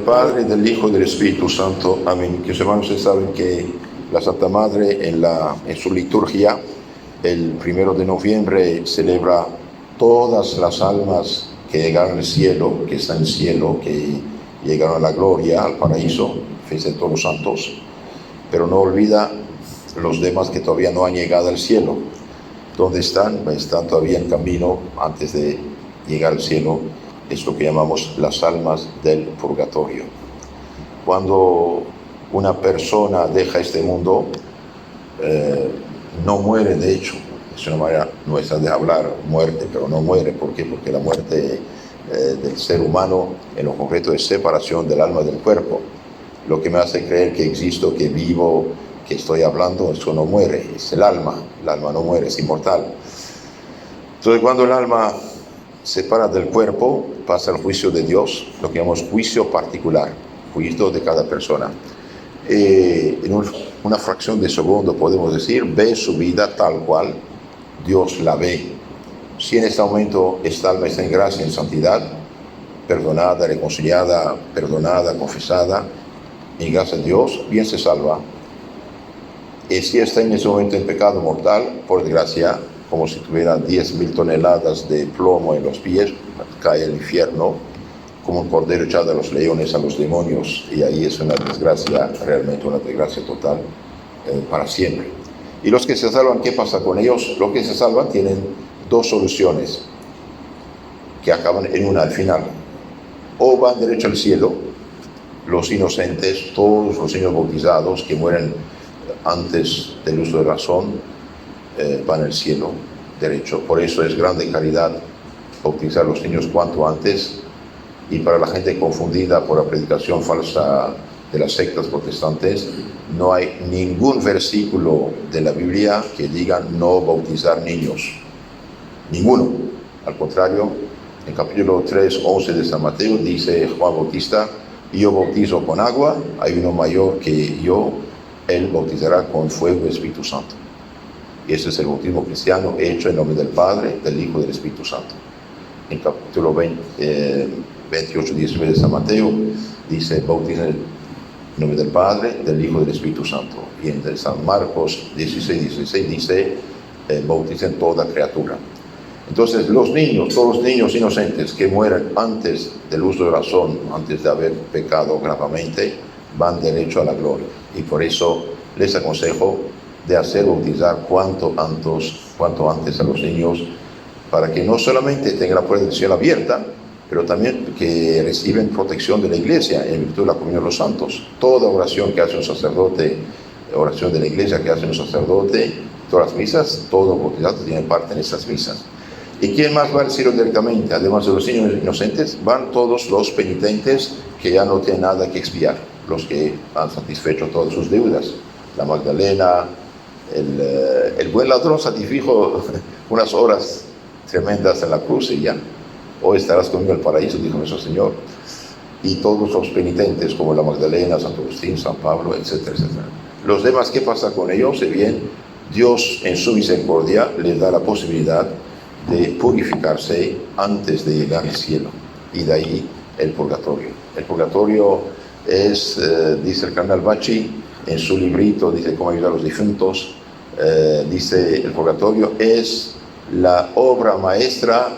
Padre, del Hijo y del Espíritu Santo. Amén. Que hermanos, ustedes saben que la Santa Madre en su liturgia, el 1 de noviembre, celebra todas las almas que llegaron al cielo, que están en el cielo, que llegaron a la gloria, al paraíso, fiesta de todos los santos, pero no olvida los demás que todavía no han llegado al cielo. ¿Dónde están? Están todavía en camino antes de llegar al cielo. Es lo que llamamos las almas del purgatorio. Cuando una persona deja este mundo, no muere, de hecho. Es una manera nuestra de hablar muerte, pero no muere. ¿Por qué? Porque la muerte del ser humano, en lo concreto, es separación del alma del cuerpo. Lo que me hace creer que existo, que vivo, que estoy hablando, eso no muere, es el alma no muere, es inmortal. Entonces, cuando el alma se separa del cuerpo, pasa el juicio de Dios, lo que llamamos juicio particular, juicio de cada persona. En una fracción de segundo, podemos decir, ve su vida tal cual Dios la ve. Si en este momento esta alma está en gracia, en santidad, perdonada, reconciliada, confesada, en gracia a Dios, bien se salva. Y si está en ese momento en pecado mortal, por desgracia, como si tuviera 10.000 toneladas de plomo en los pies, cae al infierno, como un cordero echado a los leones, a los demonios, y ahí es una desgracia, realmente una desgracia total, para siempre. Y los que se salvan, ¿qué pasa con ellos? Los que se salvan tienen dos soluciones, que acaban en una al final. O van derecho al cielo, los inocentes, todos los niños bautizados que mueren antes del uso de razón, van al cielo derecho. Por eso es grande caridad bautizar a los niños cuanto antes. Y para la gente confundida por la predicación falsa de las sectas protestantes, no hay ningún versículo de la Biblia que diga no bautizar niños. Ninguno. Al contrario, en capítulo 3, 11 de San Mateo dice Juan Bautista: yo bautizo con agua, hay uno mayor que yo, él bautizará con fuego y Espíritu Santo. Y ese es el bautismo cristiano hecho en nombre del Padre, del Hijo y del Espíritu Santo. En capítulo 28, 19 de San Mateo dice: bautiza en nombre del Padre, del Hijo y del Espíritu Santo. Y en San Marcos 16 dice: bauticen toda criatura. Entonces todos los niños inocentes que mueren antes del uso de razón, antes de haber pecado gravemente, van derecho a la gloria. Y por eso les aconsejo de hacer bautizar cuanto antes a los niños, para que no solamente tengan la puerta del cielo abierta, pero también que reciben protección de la Iglesia en virtud de la comunión de los santos. Toda oración que hace un sacerdote, oración de la Iglesia que hace un sacerdote, todas las misas, todos los bautizados tienen parte en esas misas. ¿Y quién más va al cielo directamente? Además de los niños inocentes, van todos los penitentes que ya no tienen nada que expiar, los que han satisfecho todas sus deudas. La Magdalena, el buen ladrón satisfijo unas horas tremendas en la cruz y ya. Hoy estarás conmigo en el paraíso, dijo nuestro Señor. Y todos los penitentes como la Magdalena, Santo Agustín, San Pablo, etcétera, etcétera. Los demás, ¿qué pasa con ellos? Si bien Dios en su misericordia les da la posibilidad de purificarse antes de llegar al cielo. Y de ahí el purgatorio. El purgatorio es, dice el cardenal Bacci en su librito, dice cómo ayudar a los difuntos, dice el purgatorio es la obra maestra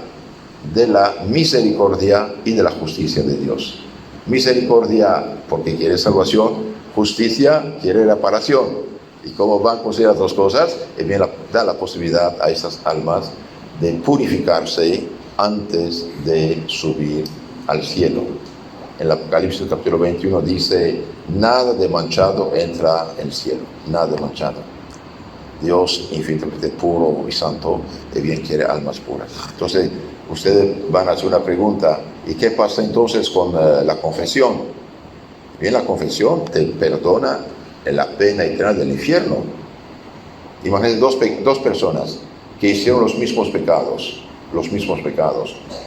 de la misericordia y de la justicia de Dios. Misericordia porque quiere salvación, justicia quiere reparación. Y como van con las dos cosas, bien da la posibilidad a estas almas de purificarse antes de subir al cielo. En el Apocalipsis capítulo 21 dice: nada de manchado entra en el cielo, nada de manchado. Dios infinitamente puro y santo, de bien quiere almas puras. Entonces, ustedes van a hacer una pregunta: ¿y qué pasa entonces con la confesión? Bien, la confesión te perdona la pena eterna del infierno. Imagínense dos personas que hicieron los mismos pecados.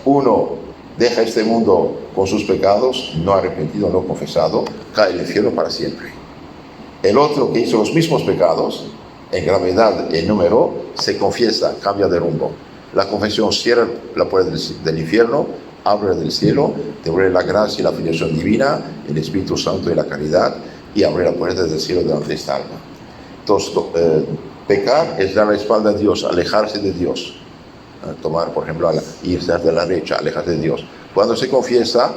Uno deja este mundo con sus pecados, no arrepentido, no confesado, cae al infierno para siempre. El otro que hizo los mismos pecados, en gravedad, en número, se confiesa, cambia de rumbo. La confesión cierra la puerta del infierno abre del cielo, te abre la gracia y la filiación divina, el Espíritu Santo y la caridad, y abre la puerta del cielo delante de esta alma. Entonces, pecar es dar la espalda a Dios, alejarse de Dios. Tomar, por ejemplo, irse de la derecha, alejarse de Dios. Cuando se confiesa,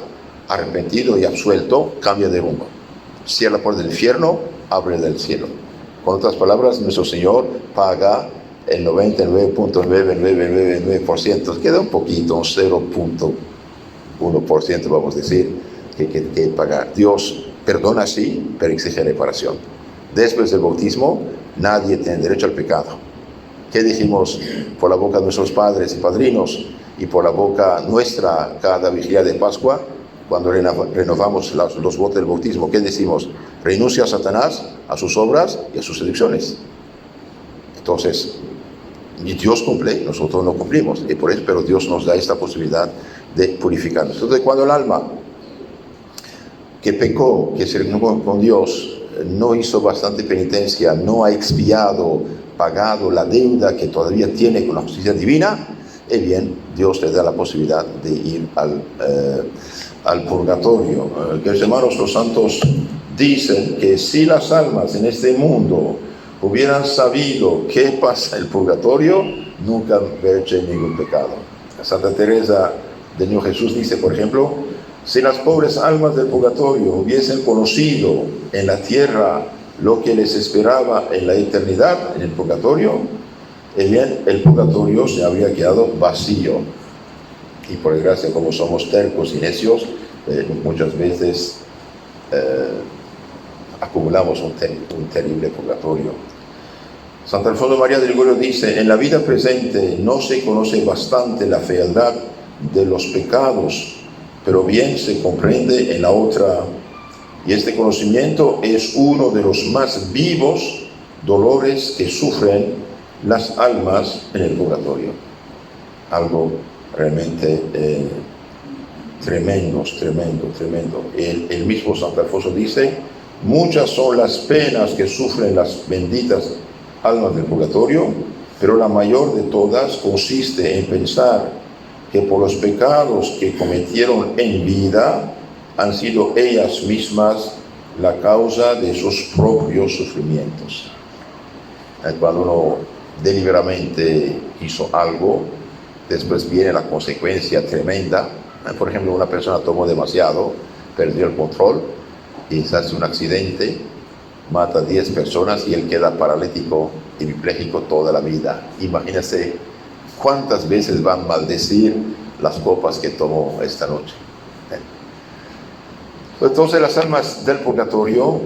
arrepentido y absuelto, cambia de rumbo. Cierra la puerta del infierno, abre del cielo. Con otras palabras, nuestro Señor paga el 99.9999%. Queda un poquito, un 0.1%, vamos a decir, que pagar. Dios perdona sí, pero exige reparación. Después del bautismo, nadie tiene derecho al pecado. ¿Qué dijimos por la boca de nuestros padres y padrinos y por la boca nuestra cada vigilia de Pascua? Cuando renovamos los votos del bautismo, ¿qué decimos? Renuncia a Satanás, a sus obras y a sus seducciones. Entonces, y Dios cumple, nosotros no cumplimos, y por eso, pero Dios nos da esta posibilidad de purificarnos. Entonces, cuando el alma que pecó, que se reunió con Dios, no hizo bastante penitencia, no ha expiado, pagado la deuda que todavía tiene con la justicia divina, bien, Dios le da la posibilidad de ir al purgatorio. Queridos hermanos, los santos dicen que si las almas en este mundo hubieran sabido qué pasa en el purgatorio, nunca hubieran hecho ningún pecado. Santa Teresa del Niño Jesús dice, por ejemplo, si las pobres almas del purgatorio hubiesen conocido en la tierra lo que les esperaba en la eternidad, en el purgatorio, bien, el purgatorio se habría quedado vacío. Y por desgracia, como somos tercos y necios, muchas veces acumulamos un terrible purgatorio. Santa Alfonso María de Ligorio dice, en la vida presente no se conoce bastante la fealdad de los pecados, pero bien se comprende en la otra, y este conocimiento es uno de los más vivos dolores que sufren las almas en el purgatorio. Algo realmente tremendo. El mismo Santo Alfonso dice, muchas son las penas que sufren las benditas almas del purgatorio, pero la mayor de todas consiste en pensar que por los pecados que cometieron en vida han sido ellas mismas la causa de sus propios sufrimientos. Cuando uno deliberadamente hizo algo, después viene la consecuencia tremenda. Por ejemplo, una persona tomó demasiado, perdió el control y se hace un accidente, mata a 10 personas y él queda paralítico y hemipléjico toda la vida. Imagínense cuántas veces van a maldecir las copas que tomó esta noche. Entonces las almas del purgatorio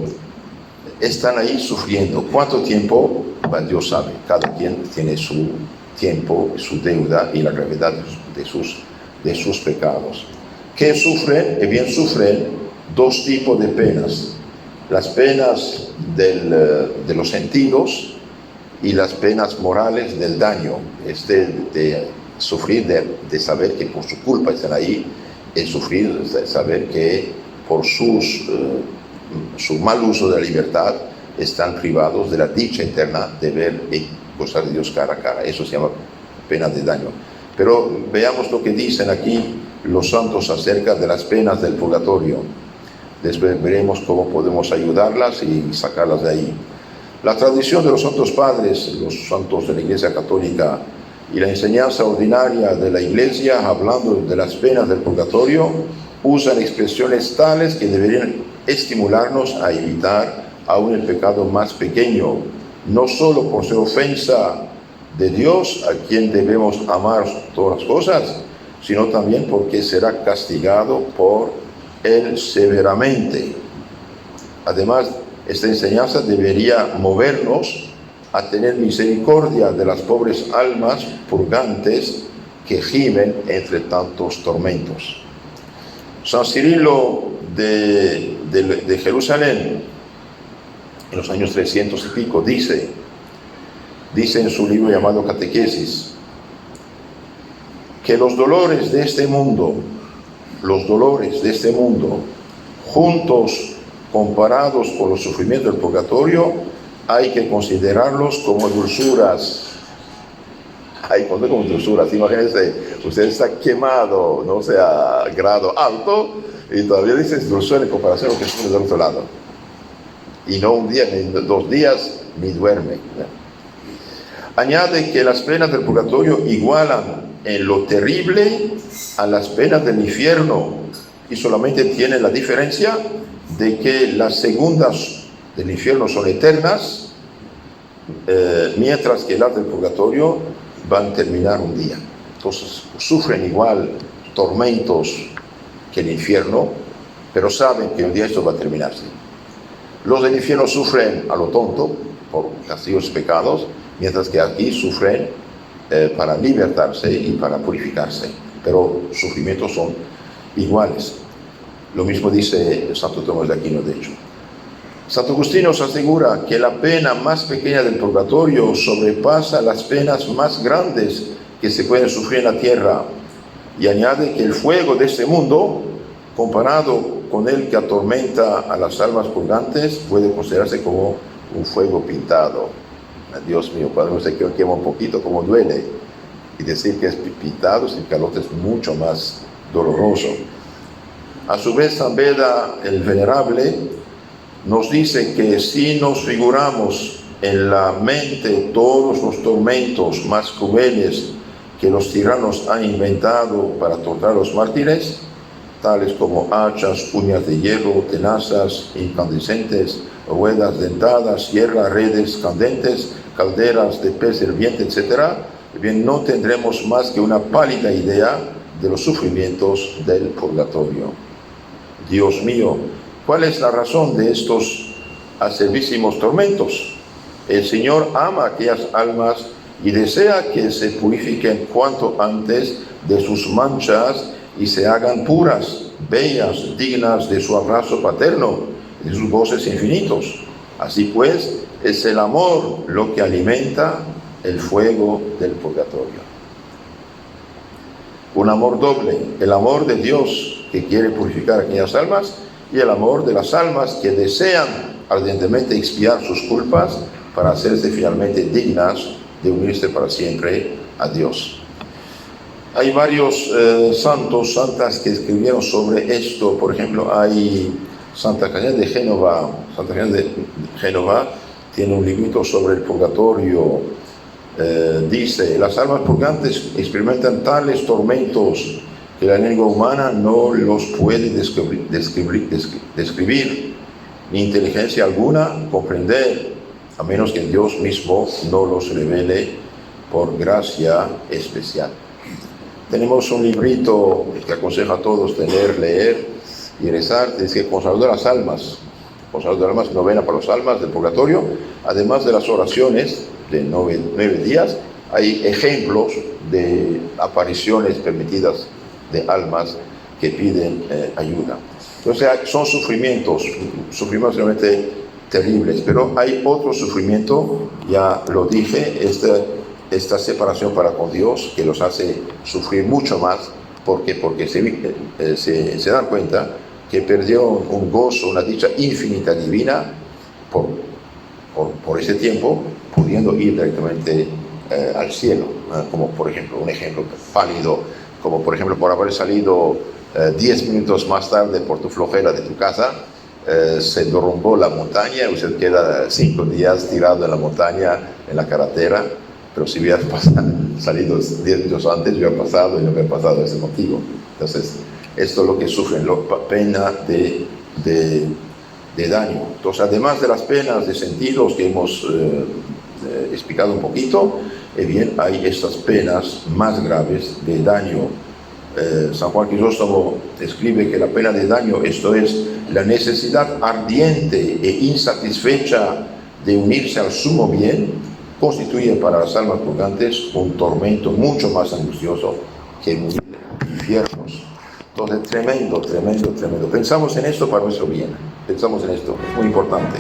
están ahí sufriendo. ¿Cuánto tiempo? Pues Dios sabe. Cada quien tiene su tiempo, su deuda y la gravedad de sus pecados. ¿Qué sufren? Bien, sufren dos tipos de penas. Las penas de los sentidos y las penas morales del daño. De sufrir, de saber que por su culpa están ahí, es sufrir, de saber que por su mal uso de la libertad están privados de la dicha eterna de ver y gozar de Dios cara a cara. Eso se llama pena de daño. Pero veamos lo que dicen aquí los santos acerca de las penas del purgatorio. Después veremos cómo podemos ayudarlas y sacarlas de ahí. La tradición de los santos padres, los santos de la Iglesia Católica, y la enseñanza ordinaria de la Iglesia, hablando de las penas del purgatorio, usan expresiones tales que deberían estimularnos a evitar aún el pecado más pequeño, no solo por ser ofensa de Dios, a quien debemos amar todas las cosas, sino también porque será castigado por Él severamente. Además, esta enseñanza debería movernos a tener misericordia de las pobres almas purgantes que gimen entre tantos tormentos. San Cirilo de Jerusalén, en los años 300 y pico, dice en su libro llamado Catequesis, que los dolores de este mundo, juntos comparados con los sufrimientos del purgatorio, hay que considerarlos como dulzuras. Hay cosas como dulzuras. Imagínense, usted está quemado, no sé, a grado alto, y todavía dices dulzura en comparación a lo que sufre del otro lado. Y no un día, ni 2 días, ni duerme. Añade que las penas del purgatorio igualan en lo terrible a las penas del infierno, y solamente tienen la diferencia de que las segundas del infierno son eternas, mientras que las del purgatorio van a terminar un día. Entonces sufren igual tormentos que el infierno, pero saben que un día esto va a terminarse. Los del infierno sufren a lo tonto por castigos y pecados, mientras que aquí sufren para libertarse y para purificarse, pero sufrimientos son iguales. Lo mismo dice Santo Tomás de Aquino, de hecho. Santo Agustín nos asegura que la pena más pequeña del purgatorio sobrepasa las penas más grandes que se pueden sufrir en la tierra, y añade que el fuego de este mundo, comparado con el que atormenta a las almas purgantes, puede considerarse como un fuego pintado. Dios mío, cuando uno se quema un poquito, como duele, y decir que es pintado sin calote es mucho más doloroso. A su vez, San Beda el Venerable nos dice que si nos figuramos en la mente todos los tormentos más crueles que los tiranos han inventado para torturar a los mártires, tales como hachas, uñas de hierro, tenazas incandescentes, ruedas dentadas, sierras, redes candentes, calderas de pez hirviente, etc., bien, no tendremos más que una pálida idea de los sufrimientos del purgatorio. Dios mío, ¿cuál es la razón de estos acervísimos tormentos? El Señor ama a aquellas almas y desea que se purifiquen cuanto antes de sus manchas y se hagan puras, bellas, dignas de su abrazo paterno, de sus goces infinitos. Así pues, es el amor lo que alimenta el fuego del purgatorio. Un amor doble, el amor de Dios que quiere purificar a aquellas almas, y el amor de las almas que desean ardientemente expiar sus culpas para hacerse finalmente dignas de unirse para siempre a Dios. Hay varios santos, santas que escribieron sobre esto. Por ejemplo, hay Santa Cañada de Génova. Santa Cañada de Génova tiene un librito sobre el purgatorio. Dice: las almas purgantes experimentan tales tormentos que la lengua humana no los puede describir, ni inteligencia alguna comprender, a menos que Dios mismo no los revele por gracia especial. Tenemos un librito que aconseja a todos tener, leer y rezar. Dice: Consolador de las almas, novena para las almas del purgatorio. Además de las oraciones de 9 días, hay ejemplos de apariciones permitidas de almas que piden ayuda. Entonces son sufrimientos realmente terribles, pero hay otro sufrimiento, ya lo dije, esta separación para con Dios, que los hace sufrir mucho más, porque se dan cuenta que perdieron un gozo, una dicha infinita divina por ese tiempo, pudiendo ir directamente al cielo, como por ejemplo, un ejemplo pálido, como por ejemplo por haber salido 10 minutos más tarde por tu flojera de tu casa, se derrumbó la montaña, usted queda 5 días tirado en la montaña, en la carretera, pero si hubiera salido 10 minutos antes, hubiera pasado y no hubiera pasado ese motivo. Entonces, esto es lo que sufren, la pena de daño. Entonces, además de las penas de sentidos que hemos explicado un poquito, bien, hay estas penas más graves de daño. San Juan Crisóstomo escribe que la pena de daño, esto es, la necesidad ardiente e insatisfecha de unirse al sumo bien, constituye para las almas purgantes un tormento mucho más angustioso que morir en infiernos. Entonces, tremendo. Pensamos en esto para nuestro bien. Pensamos en esto, es muy importante.